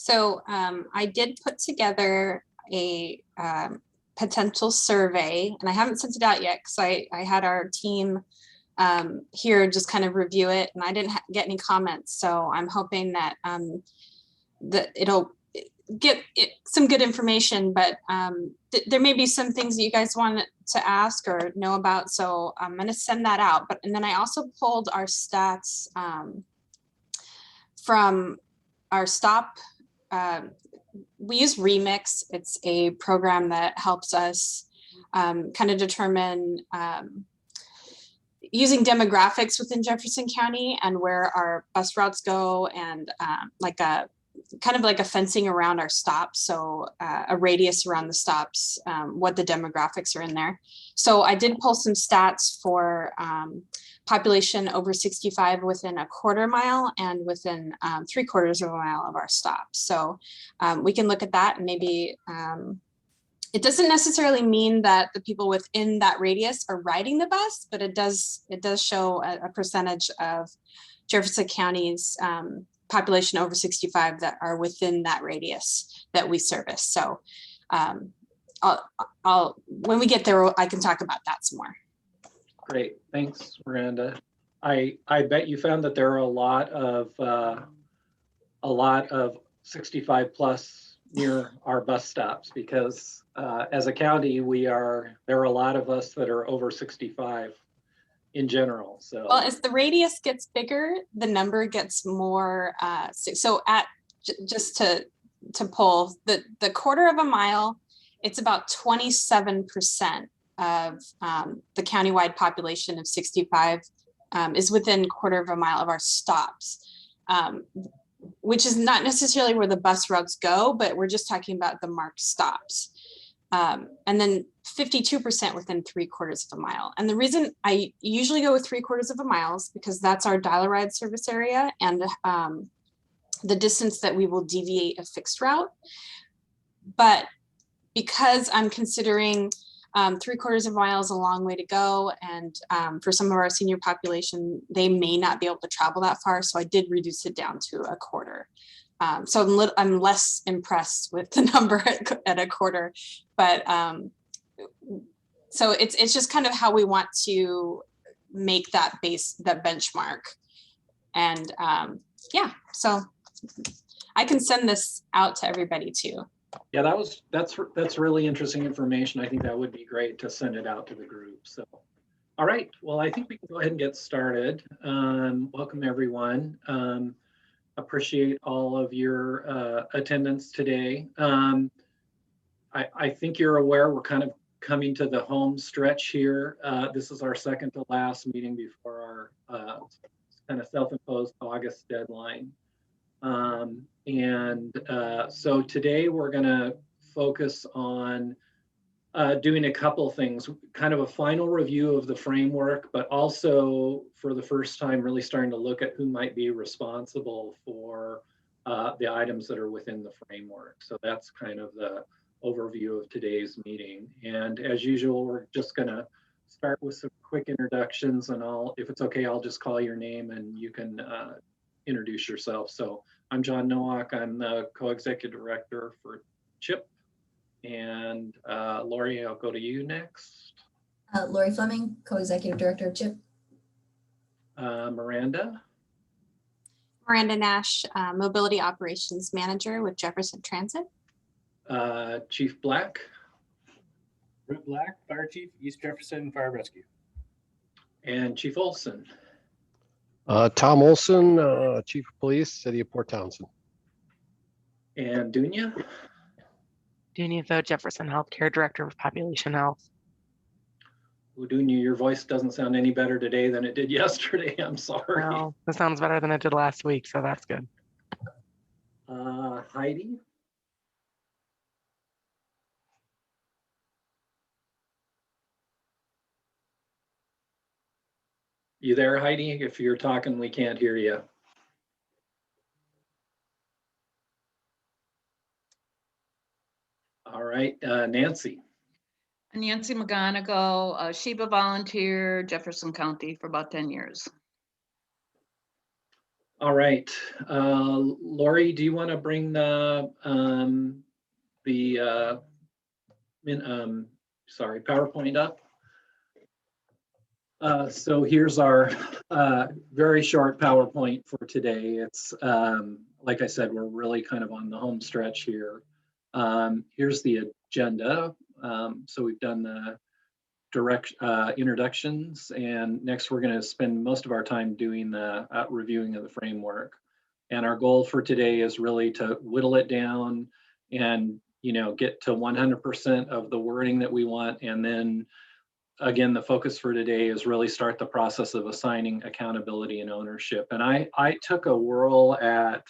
So I did put together a potential survey, and I haven't sent it out yet because I had our team here just kind of review it, and I didn't get any comments. So I'm hoping that that it'll get some good information, but there may be some things that you guys want to ask or know about. So I'm going to send that out. And then I also pulled our stats from our stop. We use Remix. It's a program that helps us kind of determine using demographics within Jefferson County and where our bus routes go, and like a kind of like a fencing around our stops. So a radius around the stops, what the demographics are in there. So I did pull some stats for population over 65 within a quarter mile and within 3/4 of a mile of our stops. So we can look at that, and maybe it doesn't necessarily mean that the people within that radius are riding the bus, but it does show a percentage of Jefferson County's population over 65 that are within that radius that we service. So I'll when we get there, I can talk about that some more. Great, thanks, Miranda. I bet you found that there are a lot of 65 plus near our bus stops, because as a county, there are a lot of us that are over 65 in general. So well, as the radius gets bigger, the number gets more. So just to pull the 1/4 of a mile, it's about 27% of the countywide population of 65 is within 1/4 of a mile of our stops, which is not necessarily where the bus routes go, but we're just talking about the marked stops. And then 52% within 3/4 of a mile. And the reason I usually go with 3/4 of a mile is because that's our dial-a-ride service area and the distance that we will deviate a fixed route. But because I'm considering 3/4 of a mile is a long way to go, and for some of our senior population, they may not be able to travel that far. So I did reduce it down to 1/4. So I'm less impressed with the number at 1/4, but so it's just kind of how we want to make that benchmark. And yeah, so I can send this out to everybody too. Yeah, that's really interesting information. I think that would be great to send it out to the group. So, all right, well, I think we can go ahead and get started. Welcome everyone. Appreciate all of your attendance today. I think you're aware we're kind of coming to the home stretch here. This is our second to last meeting before our kind of self-imposed August deadline. So today we're going to focus on doing a couple things, kind of a final review of the framework, but also for the first time really starting to look at who might be responsible for the items that are within the framework. So that's kind of the overview of today's meeting. And as usual, we're just going to start with some quick introductions, and if it's okay, I'll just call your name and you can introduce yourself. So I'm John Nowak. I'm the co-executive director for CHIP. And Lori, I'll go to you next. Lori Fleming, co-executive director of CHIP. Miranda. Miranda Nash, mobility operations manager with Jefferson Transit. Chief Black. Britt Black, fire chief, East Jefferson Fire Rescue. And Chief Olson. Tom Olson, Chief of Police, City of Port Townsend. And Dunya. Dunya Tho, Jefferson Healthcare Director of Population Health. Dunya, your voice doesn't sound any better today than it did yesterday. I'm sorry. No, that sounds better than it did last week, so that's good. Heidi. You there, Heidi? If you're talking, we can't hear you. All right, Nancy. Nancy McGonigal, Sheba volunteer, Jefferson County for about 10 years. All right, Lori, do you want to bring the PowerPoint up? So here's our very short PowerPoint for today. It's like I said, we're really kind of on the home stretch here. Here's the agenda. So we've done the direct introductions, and next we're going to spend most of our time doing the reviewing of the framework. And our goal for today is really to whittle it down and get to 100% of the wording that we want. And then again, the focus for today is really start the process of assigning accountability and ownership. And I took a whirl at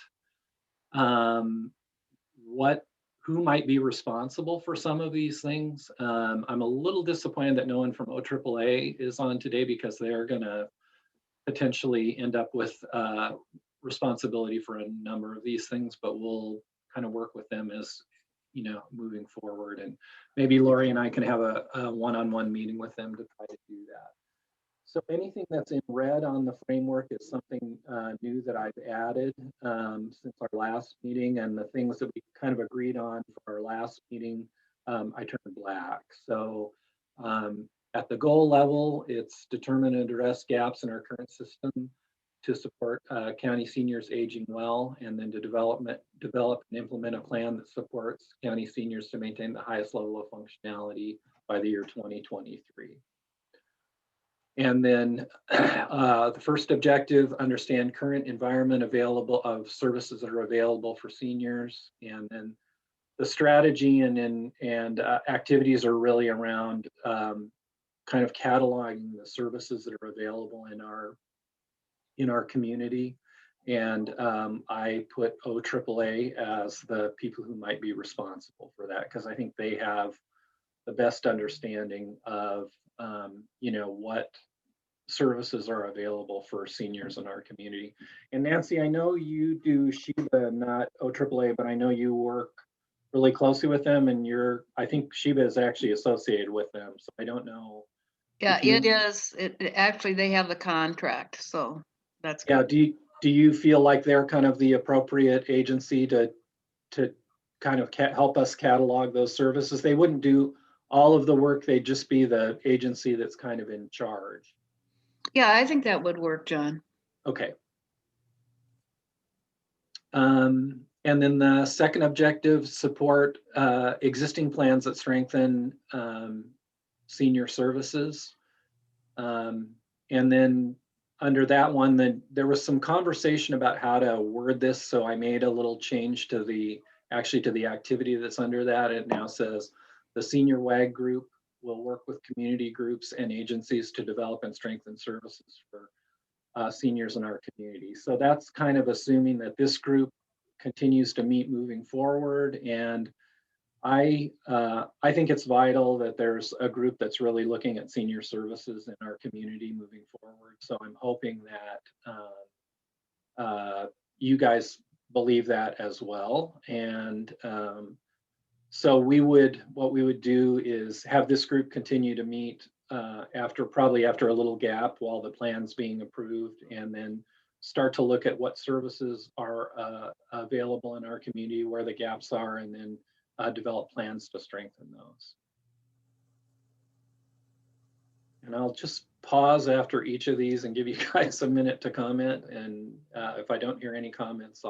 who might be responsible for some of these things. I'm a little disappointed that no one from OAAA is on today because they're going to potentially end up with responsibility for a number of these things, but we'll kind of work with them as moving forward. And maybe Lori and I can have a one-on-one meeting with them to try to do that. So anything that's in red on the framework is something new that I've added since our last meeting, and the things that we kind of agreed on for our last meeting, I turned black. So at the goal level, it's determine and address gaps in our current system to support county seniors aging well, and then to develop and implement a plan that supports county seniors to maintain the highest level of functionality by the year 2023. And then the first objective, understand current environment available of services that are available for seniors. And then the strategy and activities are really around kind of cataloging the services that are available in our community. And I put OAAA as the people who might be responsible for that, because I think they have the best understanding of what services are available for seniors in our community. And Nancy, I know you do Sheba, not OAAA, but I know you work really closely with them, and I think Sheba is actually associated with them, so I don't know. Yeah, it is. Actually, they have the contract, so that's good. Yeah, do you feel like they're kind of the appropriate agency to kind of help us catalog those services? They wouldn't do all of the work, they'd just be the agency that's kind of in charge. Yeah, I think that would work, John. Okay. And then the second objective, support existing plans that strengthen senior services. And then under that one, then there was some conversation about how to word this. So I made a little change to the activity that's under that. It now says the Senior WAG group will work with community groups and agencies to develop and strengthen services for seniors in our community. So that's kind of assuming that this group continues to meet moving forward. And I think it's vital that there's a group that's really looking at senior services in our community moving forward. So I'm hoping that you guys believe that as well. And so what we would do is have this group continue to meet probably after a little gap while the plan's being approved, and then start to look at what services are available in our community, where the gaps are, and then develop plans to strengthen those. And I'll just pause after each of these and give you guys a minute to comment. And if I don't hear any comments,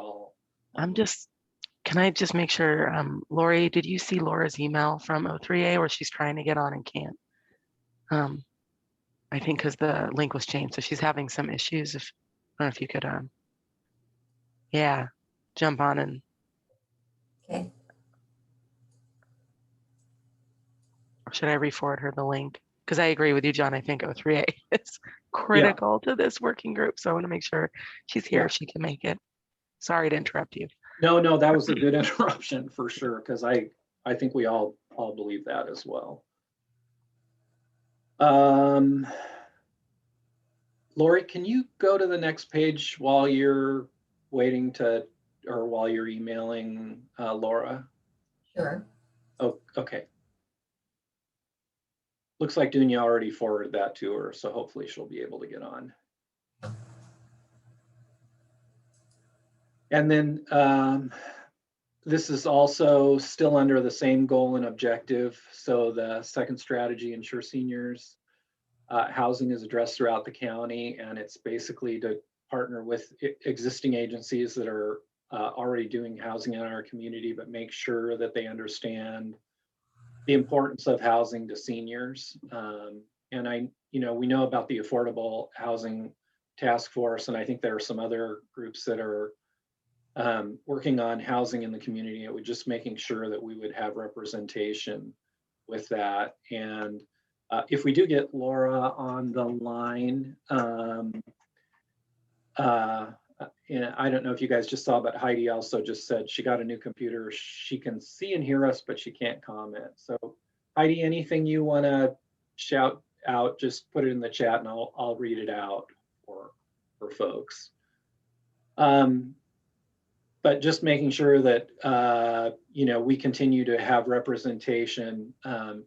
can I just make sure, Lori, did you see Laura's email from O3A where she's trying to get on and can't? I think because the link was changed, so she's having some issues. I don't know if you could, jump on and. Okay. Or should I re-forward her the link? Because I agree with you, John. I think O3A is critical to this working group. So I want to make sure she's here if she can make it. Sorry to interrupt you. No, that was a good interruption for sure, because I think we all believe that as well. Lori, can you go to the next page while you're waiting or while you're emailing Laura? Sure. Oh, okay. Looks like Dunya already forwarded that to her, so hopefully she'll be able to get on. And then this is also still under the same goal and objective. So the second strategy, ensure seniors housing is addressed throughout the county, and it's basically to partner with existing agencies that are already doing housing in our community, but make sure that they understand the importance of housing to seniors. And we know about the Affordable Housing Task Force, and I think there are some other groups that are working on housing in the community. It was just making sure that we would have representation with that. And if we do get Laura on the line, and I don't know if you guys just saw, but Heidi also just said she got a new computer. She can see and hear us, but she can't comment. So Heidi, anything you want to shout out, just put it in the chat and I'll read it out for folks. But just making sure that we continue to have representation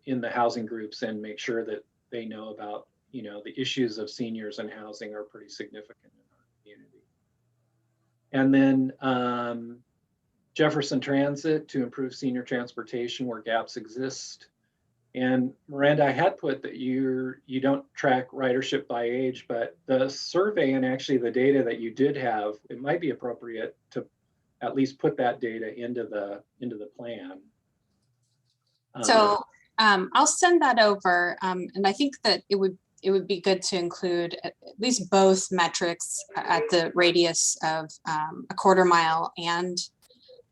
in the housing groups and make sure that they know about the issues of seniors and housing are pretty significant in our community. And then Jefferson Transit to improve senior transportation where gaps exist. And Miranda, I had put that you don't track ridership by age, but the survey and actually the data that you did have, it might be appropriate to at least put that data into the plan. So I'll send that over, and I think that it would be good to include at least both metrics at the radius of a quarter mile and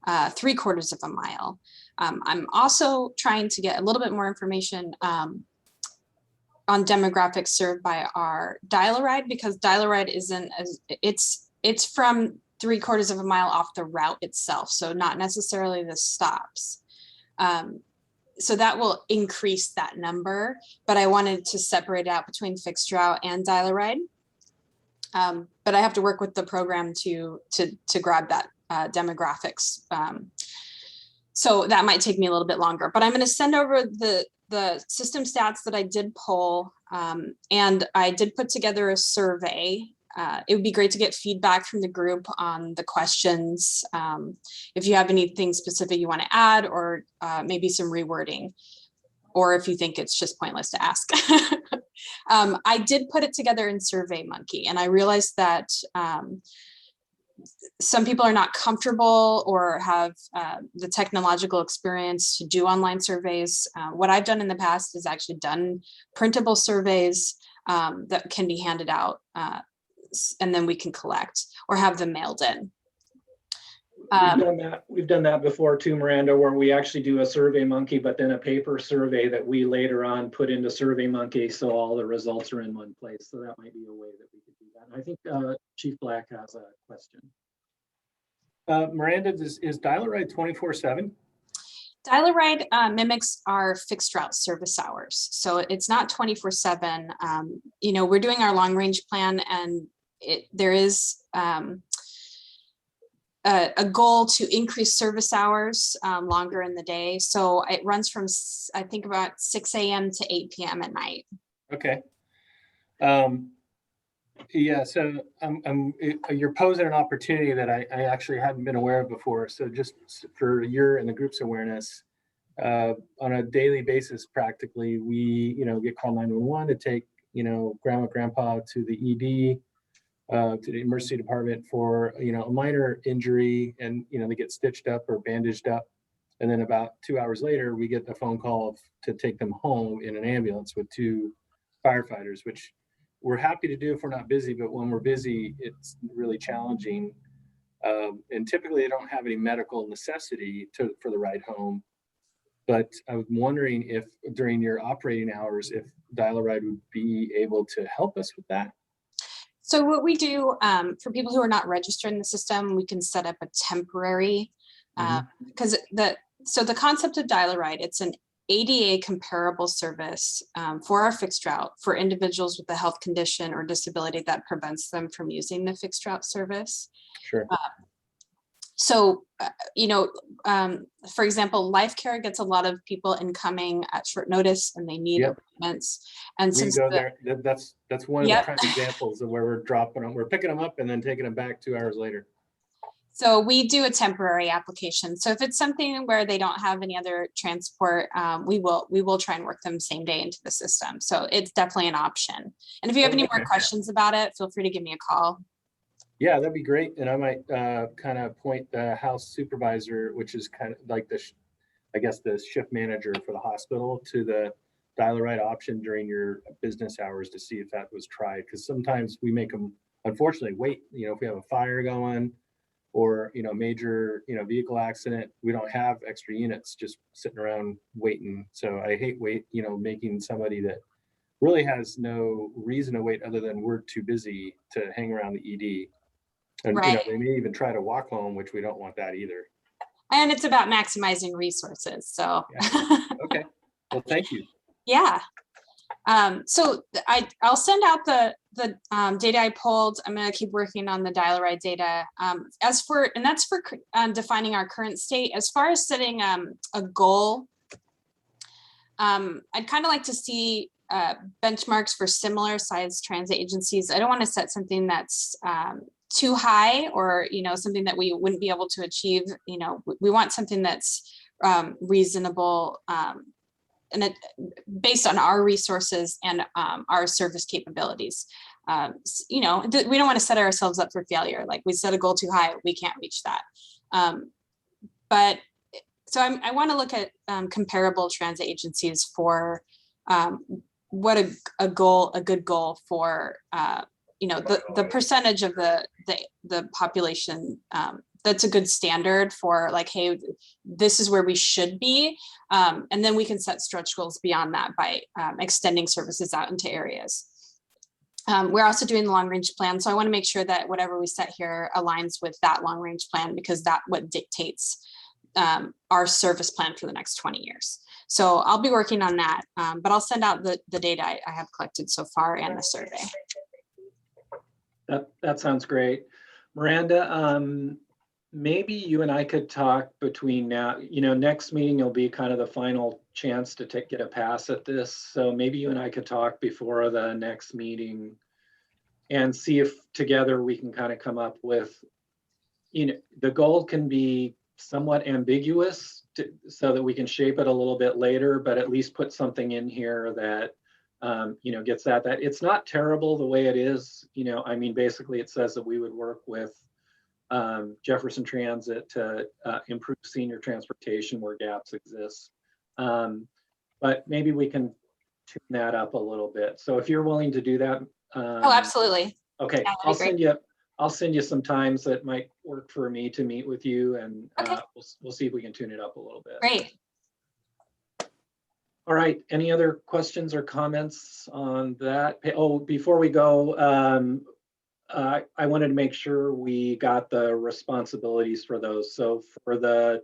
3/4 of a mile. I'm also trying to get a little bit more information on demographics served by our dial-a-ride, because dial-a-ride isn't as it's from 3/4 of a mile off the route itself, so not necessarily the stops. So that will increase that number, but I wanted to separate out between fixed route and dial-a-ride. But I have to work with the program to grab that demographics. So that might take me a little bit longer, but I'm going to send over the system stats that I did pull, and I did put together a survey. It would be great to get feedback from the group on the questions. If you have anything specific you want to add, or maybe some rewording, or if you think it's just pointless to ask. I did put it together in SurveyMonkey, and I realized that some people are not comfortable or have the technological experience to do online surveys. What I've done in the past is actually done printable surveys that can be handed out, and then we can collect or have them mailed in. We've done that before too, Miranda, where we actually do a SurveyMonkey, but then a paper survey that we later on put into SurveyMonkey, so all the results are in one place. So that might be a way that we could do that. And I think Chief Black has a question. Miranda, is dial-a-ride 24/7? Dial-a-ride mimics our fixed route service hours, so it's not 24/7. We're doing our long range plan, and there is a goal to increase service hours longer in the day. So it runs from, I think, about 6 a.m. to 8 p.m. at night. Okay. Yeah, so you're posing an opportunity that I actually hadn't been aware of before. So just for your and the group's awareness, on a daily basis, practically, we get call 911 to take grandma, grandpa to the ED, to the emergency department for a minor injury, and they get stitched up or bandaged up, and then about 2 hours later we get a phone call to take them home in an ambulance with 2 firefighters, which we're happy to do if we're not busy, but when we're busy it's really challenging, and typically they don't have any medical necessity for the ride home. But I'm wondering if during your operating hours, if dial-a-ride would be able to help us with that. So what we do for people who are not registered in the system, we can set up a temporary, because the concept of dial-a-ride, it's an ADA comparable service for our fixed route for individuals with a health condition or disability that prevents them from using the fixed route service. Sure. So, for example, Life Care gets a lot of people incoming at short notice, and they need appointments. And we since go there, that's one of the prime examples of where we're picking them up and then taking them back 2 hours later. So we do a temporary application. So if it's something where they don't have any other transport, we will try and work them same day into the system. So it's definitely an option. And if you have any more Okay. questions about it, feel free to give me a call. Yeah, that'd be great. And I might kind of point the house supervisor, which is kind of like I guess the shift manager for the hospital, to the dial-a-ride option during your business hours to see if that was tried. Because sometimes we make them, unfortunately, wait. You know, if we have a fire going or, you know, major, you know, vehicle accident, we don't have extra units just sitting around waiting. So I hate making somebody that really has no reason to wait other than we're too busy to hang around the ED. And, you know, Right. they may even try to walk home, which we don't want that either. And it's about maximizing resources. So Okay. Well, thank you. yeah. So I'll send out the data I pulled. I'm going to keep working on the dial-a-ride data. That's for defining our current state. As far as setting a goal, I'd kind of like to see benchmarks for similar sized transit agencies. I don't want to set something that's too high, or, you know, something that we wouldn't be able to achieve. You know, we want something that's reasonable, and it, based on our resources and our service capabilities. You know, we don't want to set ourselves up for failure. Like, we set a goal too high, we can't reach that. But so I want to look at comparable transit agencies for what a good goal for you know, the percentage of the population that's a good standard for, like, hey, this is where we should be. And then we can set stretch goals beyond that by extending services out into areas. We're also doing the long range plan. So I want to make sure that whatever we set here aligns with that long range plan, because that's what dictates our service plan for the next 20 years. So I'll be working on that, but I'll send out the data I have collected so far and the survey. That sounds great. Miranda, maybe you and I could talk between now, you know, next meeting will be kind of the final chance to get a pass at this. So maybe you and I could talk before the next meeting and see if together we can kind of come up with, you know, the goal can be somewhat ambiguous so that we can shape it a little bit later, but at least put something in here that you know, gets at that. It's not terrible the way it is. You know, I mean, basically it says that we would work with Jefferson Transit to improve senior transportation where gaps exist. But maybe we can tune that up a little bit. So if you're willing to do that. Oh, absolutely. Okay, Yeah, I'll send you some times that might work for me to meet with you, and okay. we'll see if we can tune it up a little bit. Great. All right, any other questions or comments on that? Oh, before we go, I wanted to make sure we got the responsibilities for those. So for the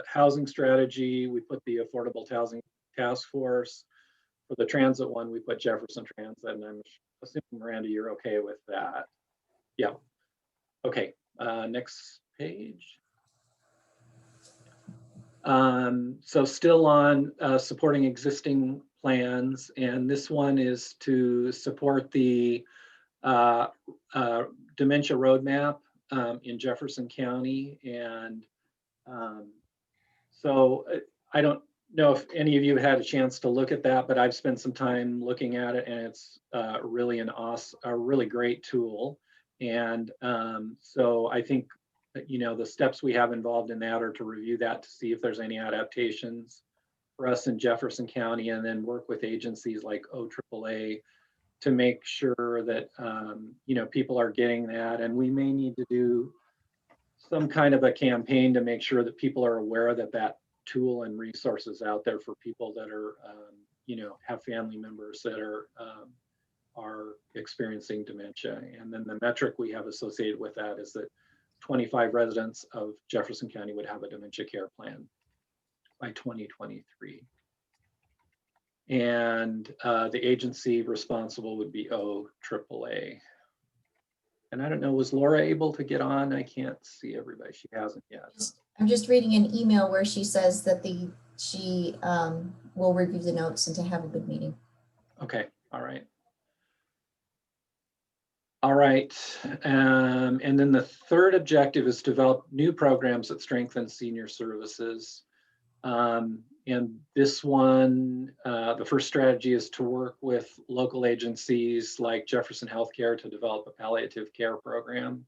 housing strategy, we put the Affordable Housing Task Force. For the transit one, we put Jefferson Transit, and I'm assuming, Miranda, you're okay with that. Yeah. Okay, next page. So still on supporting existing plans, and this one is to support the dementia roadmap in Jefferson County. And so I don't know if any of you have had a chance to look at that, but I've spent some time looking at it, and it's really a really great tool. And so I think, you know, the steps we have involved in that are to review that to see if there's any adaptations for us in Jefferson County, and then work with agencies like OAAA to make sure that, you know, people are getting that. And we may need to do some kind of a campaign to make sure that people are aware that that tool and resources out there for people that are, you know, have family members that are experiencing dementia. And then the metric we have associated with that is that 25 residents of Jefferson County would have a dementia care plan by 2023. And the agency responsible would be OAAA. And I don't know, was Laura able to get on? I can't see everybody. She hasn't yet. I'm just reading an email where she says that she will review the notes and to have a good meeting. Okay, all right. All right. And then the third objective is develop new programs that strengthen senior services. And this one, the first strategy is to work with local agencies like Jefferson Healthcare to develop a palliative care program.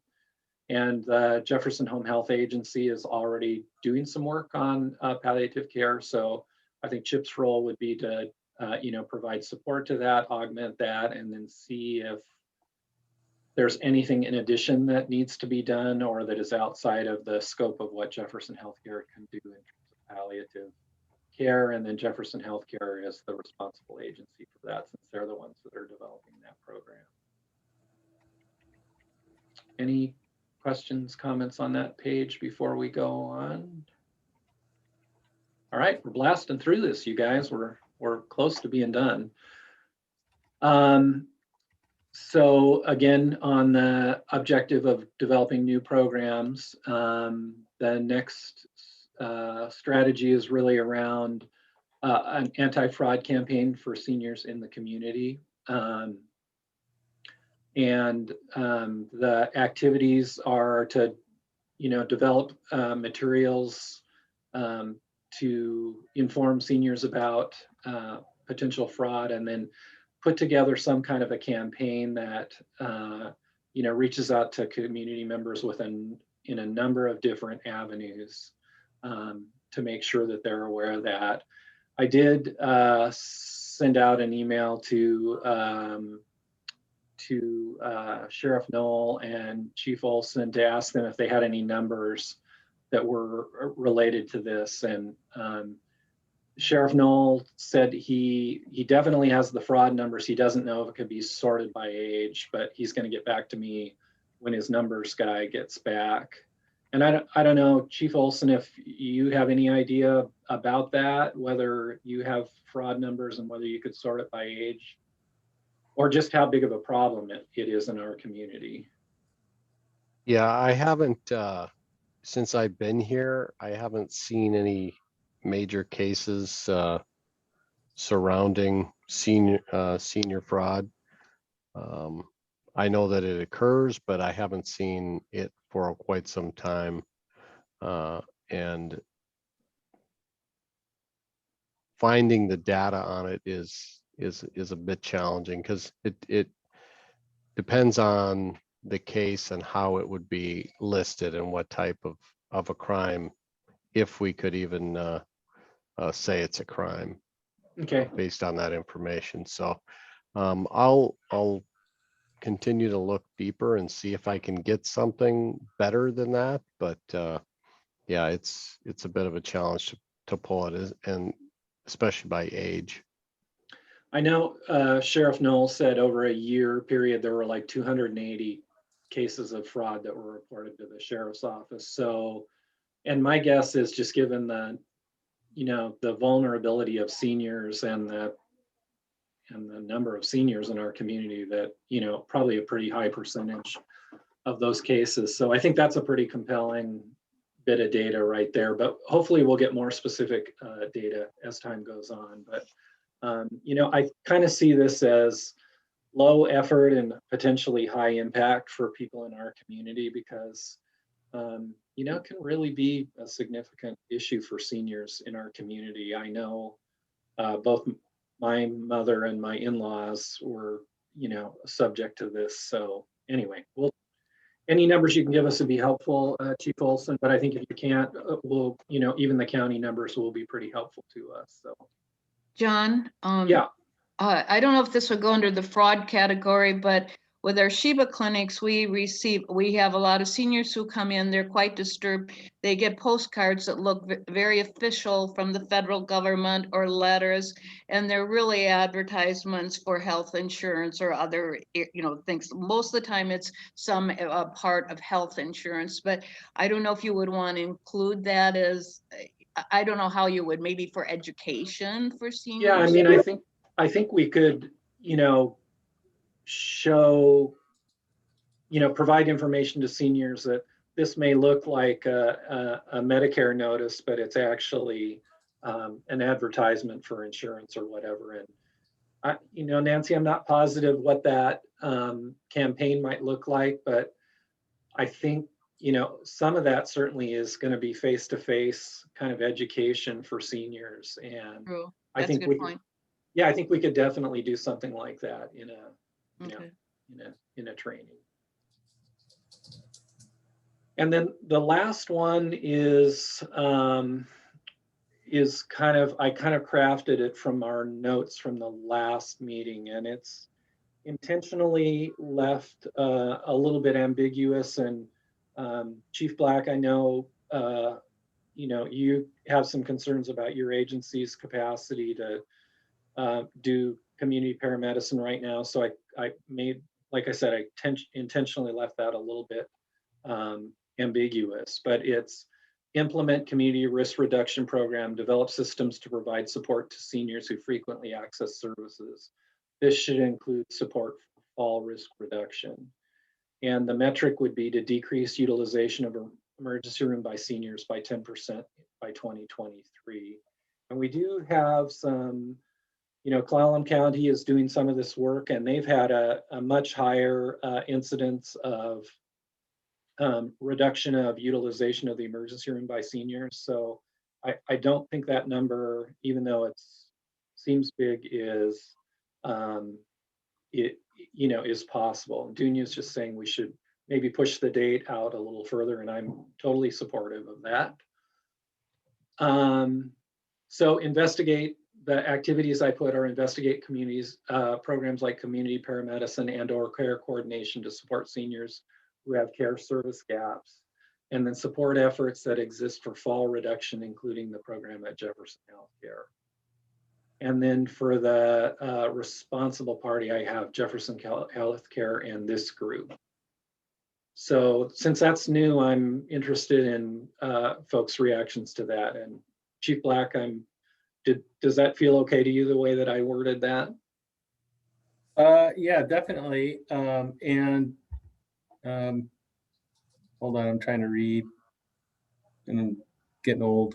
And the Jefferson Home Health Agency is already doing some work on palliative care. So I think CHIP's role would be to, provide support to that, augment that, and then see if there's anything in addition that needs to be done or that is outside of the scope of what Jefferson Healthcare can do in terms of palliative care. And then Jefferson Healthcare is the responsible agency for that, since they're the ones that are developing that program. Any questions, comments on that page before we go on? All right, we're blasting through this, you guys. We're close to being done. So again, on the objective of developing new programs, the next strategy is really around an anti-fraud campaign for seniors in the community. The activities are to, develop materials to inform seniors about potential fraud, and then put together some kind of a campaign that reaches out to community members in a number of different avenues to make sure that they're aware of that. I did send out an email to Sheriff Knoll and Chief Olson to ask them if they had any numbers that were related to this. And Sheriff Knoll said he definitely has the fraud numbers. He doesn't know if it could be sorted by age, but he's going to get back to me when his numbers guy gets back. And I don't know, Chief Olson, if you have any idea about that, whether you have fraud numbers and whether you could sort it by age, or just how big of a problem it is in our community. Yeah, I haven't, since I've been here, I haven't seen any major cases surrounding senior fraud. I know that it occurs, but I haven't seen it for quite some time. And finding the data on it is a bit challenging, because it depends on the case and how it would be listed and what type of a crime, if we could even say it's a crime. Okay. Based on that information. So I'll continue to look deeper and see if I can get something better than that. But yeah, it's a bit of a challenge to pull it, and especially by age. I know Sheriff Knoll said over a year period, there were like 280 cases of fraud that were reported to the sheriff's office. So, and my guess is, just given the vulnerability of seniors and the number of seniors in our community, that, probably a pretty high percentage of those cases. So I think that's a pretty compelling bit of data right there, but hopefully we'll get more specific data as time goes on. But, I kind of see this as low effort and potentially high impact for people in our community, because it can really be a significant issue for seniors in our community. I know both my mother and my in-laws were, subject to this. So anyway, any numbers you can give us would be helpful, Chief Olson, but I think if you can't, even the county numbers will be pretty helpful to us. So. John, Yeah. I don't know if this would go under the fraud category, but with our Sheba clinics, we have a lot of seniors who come in, they're quite disturbed. They get postcards that look very official from the federal government, or letters, and they're really advertisements for health insurance or other, things. Most of the time it's some part of health insurance, but I don't know if you would want to include that as, I don't know how you would, maybe for education for seniors. Yeah, I mean, I think we could, show, provide information to seniors that this may look like a Medicare notice, but it's actually an advertisement for insurance or whatever. And, Nancy, I'm not positive what that campaign might look like, but I think, some of that certainly is going to be face-to-face kind of education for seniors. And True. I That's a think good point. yeah, I think we could definitely do something like that in Okay. in a training. And then the last one is kind of, I kind of crafted it from our notes from the last meeting, and it's intentionally left a little bit ambiguous. And Chief Black, I know, you have some concerns about your agency's capacity to do community paramedicine right now. So I made, like I said, I intentionally left that a little bit ambiguous, but it's implement community risk reduction program, develop systems to provide support to seniors who frequently access services. This should include support for fall risk reduction. And the metric would be to decrease utilization of emergency room by seniors by 10% by 2023. And we do have some, Clallam County is doing some of this work, and they've had a much higher incidence of reduction of utilization of the emergency room by seniors. So I don't think that number, even though it seems big, is is possible. And Dunya is just saying we should maybe push the date out a little further, and I'm totally supportive of that. So investigate the activities I put are investigate communities, programs like community paramedicine and/or care coordination to support seniors who have care service gaps, and then support efforts that exist for fall reduction, including the program at Jefferson Healthcare. And then for the responsible party, I have Jefferson Healthcare and this group. So since that's new, I'm interested in folks' reactions to that. And Chief Black, does that feel okay to you, the way that I worded that? Yeah, definitely. Hold on, I'm trying to read, and I'm getting old.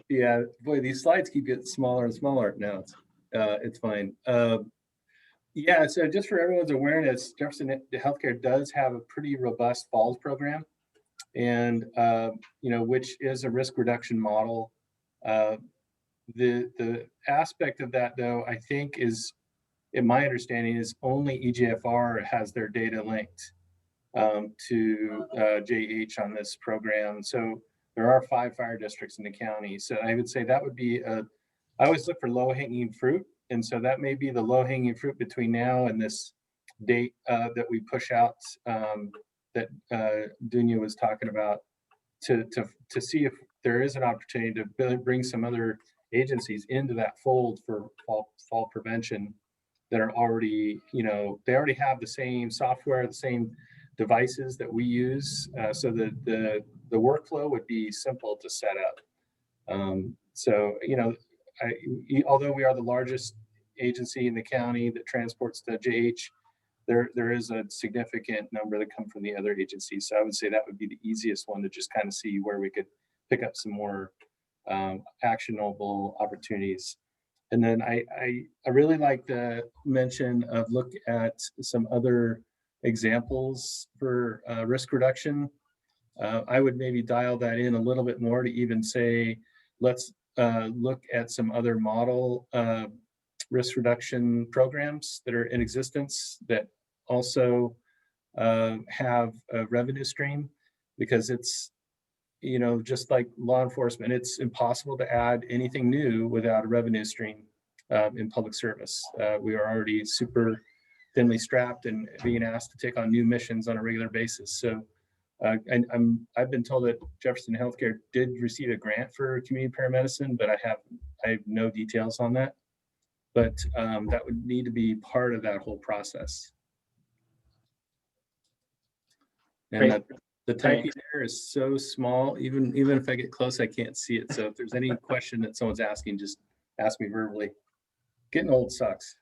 Yeah, boy, these slides keep getting smaller and smaller. No, it's fine. Yeah, so just for everyone's awareness, Jefferson Healthcare does have a pretty robust falls program, and which is a risk reduction model. The aspect of that, though, I think is, in my understanding, is only EGFR has their data linked to JH on this program. So there are 5 fire districts in the county. So I would say that would be I always look for low-hanging fruit. And so that may be the low-hanging fruit between now and this date that we push out that Dunya was talking about, to see if there is an opportunity to bring some other agencies into that fold for fall prevention that are already, they already have the same software, the same devices that we use. So the workflow would be simple to set up. Although we are the largest agency in the county that transports the JH, there is a significant number that come from the other agencies. So I would say that would be the easiest one to just kind of see where we could pick up some more actionable opportunities. And then I really like the mention of look at some other examples for risk reduction. I would maybe dial that in a little bit more to even say, let's look at some other model risk reduction programs that are in existence that also have a revenue stream, because it's, just like law enforcement, it's impossible to add anything new without a revenue stream in public service. We are already super thinly strapped and being asked to take on new missions on a regular basis. So I've been told that Jefferson Healthcare did receive a grant for community paramedicine, but I have no details on that. But that would need to be part of that whole process. And the typing there is so small, even if I get close, I can't see it. So if there's any question that someone's asking, just ask me verbally. Getting old sucks.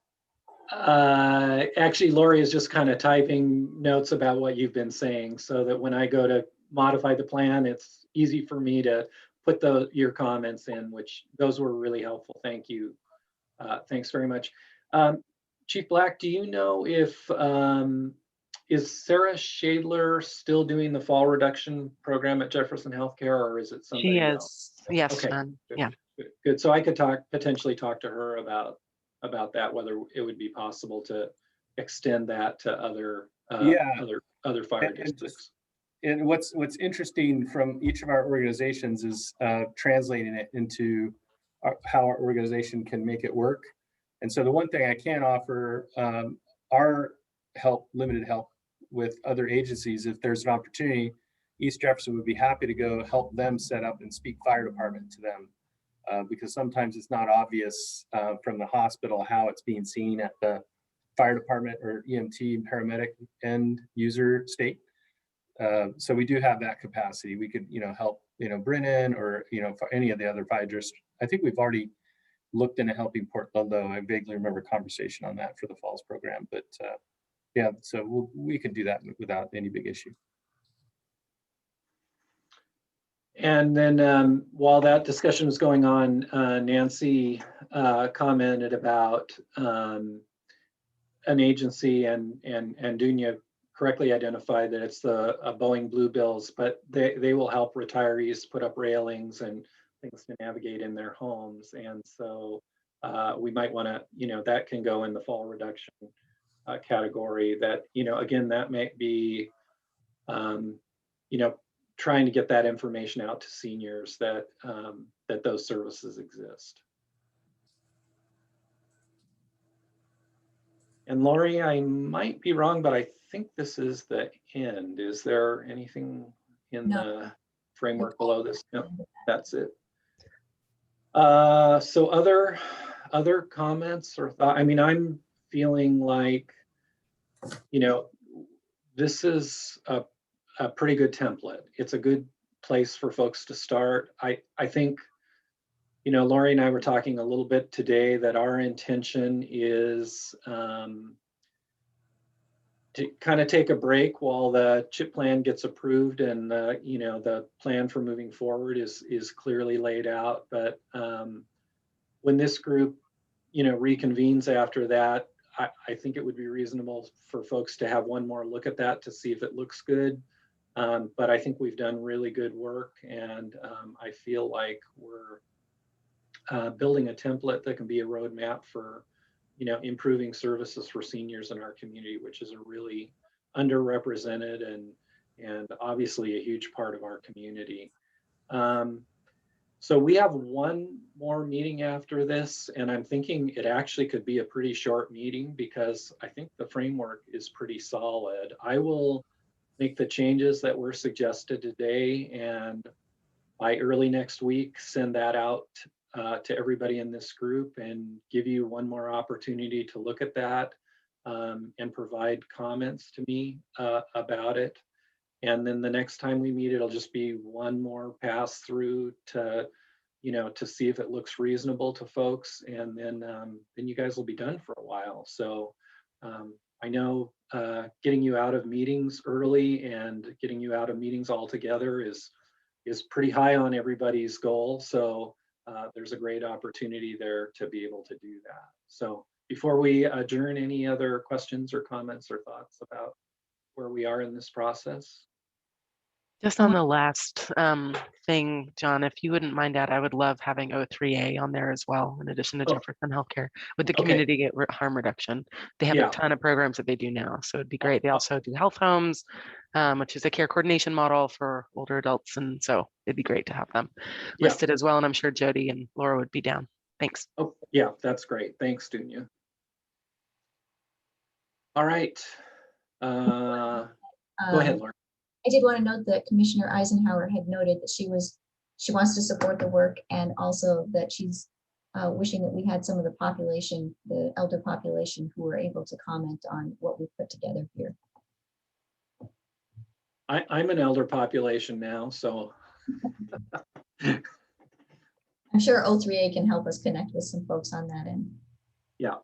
Actually, Lori is just kind of typing notes about what you've been saying, so that when I go to modify the plan, it's easy for me to put your comments in, which those were really helpful. Thank you. Thanks very much. Chief Black, do you know if, is Sarah Shadler still doing the fall reduction program at Jefferson Healthcare, or is it She somebody else? is, yes, Okay, ma'am. good, Yeah. good. So I could potentially talk to her about that, whether it would be possible to extend that to other Yeah. other fire And just- districts. And what's interesting from each of our organizations is translating it into how our organization can make it work. And so the one thing I can offer our limited help with other agencies, if there's an opportunity, East Jefferson would be happy to go help them set up and speak fire department to them. Because sometimes it's not obvious from the hospital how it's being seen at the fire department or EMT paramedic end user state. So we do have that capacity. We could, help, Brennan or, for any of the other fire districts. I think we've already looked into helping Port Ludlow. I vaguely remember a conversation on that for the Falls program, but yeah, so we can do that without any big issue. And then while that discussion was going on, Nancy commented about an agency, and Dunya correctly identified that it's the Boeing Bluebills, but they will help retirees put up railings and things to navigate in their homes. And so we might want to, that can go in the fall reduction category. That, again, that might be, trying to get that information out to seniors that that those services exist. And Lori, I might be wrong, but I think this is the end. Is there anything in the framework below this? No, that's it. So other comments or thoughts? I mean, I'm feeling like, this is a pretty good template. It's a good place for folks to start. I think, Lori and I were talking a little bit today that our intention is to kind of take a break while the CHIP plan gets approved and the plan for moving forward is clearly laid out. But when this group reconvenes after that, I think it would be reasonable for folks to have one more look at that to see if it looks good. But I think we've done really good work, and I feel like we're building a template that can be a roadmap for, improving services for seniors in our community, which is a really underrepresented and obviously a huge part of our community. So we have one more meeting after this, and I'm thinking it actually could be a pretty short meeting because I think the framework is pretty solid. I will make the changes that were suggested today, and by early next week, send that out to everybody in this group and give you one more opportunity to look at that and provide comments to me about it. And then the next time we meet, it'll just be one more pass through to, to see if it looks reasonable to folks. And then you guys will be done for a while. So I know getting you out of meetings early and getting you out of meetings altogether is pretty high on everybody's goal. So there's a great opportunity there to be able to do that. So before we adjourn, any other questions or comments or thoughts about where we are in this process? Just on the last thing, John, if you wouldn't mind that, I would love having O3A on there as well, in addition to Jefferson Healthcare with the community harm reduction. They have a ton of programs that they do now, so it'd be great. They also do health homes, which is a care coordination model for older adults, and so it'd be great to have them listed as well. And I'm sure Jody and Laura would be down. Thanks. Oh, yeah, that's great. Thanks, Dunya. All right. Go ahead, Laura. I did want to note that Commissioner Eisenhower had noted that she wants to support the work, and also that she's wishing that we had some of the population, the elder population, who were able to comment on what we put together here. I'm an elder population now, so. I'm sure O3A can help us connect with some folks on that end. Yeah.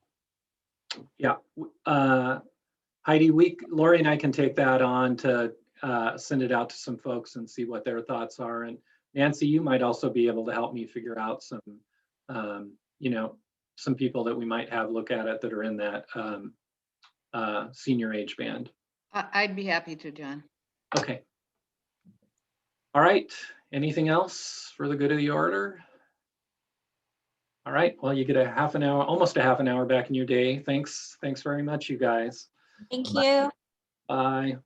Heidi, Lori and I can take that on to send it out to some folks and see what their thoughts are. And Nancy, you might also be able to help me figure out some, some people that we might have look at it that are in that senior age band. I'd be happy to, John. Okay. All right. Anything else for the good of the order? All right. Well, you get a half an hour, almost a half an hour back in your day. Thanks very much, you guys. Thank you. Bye.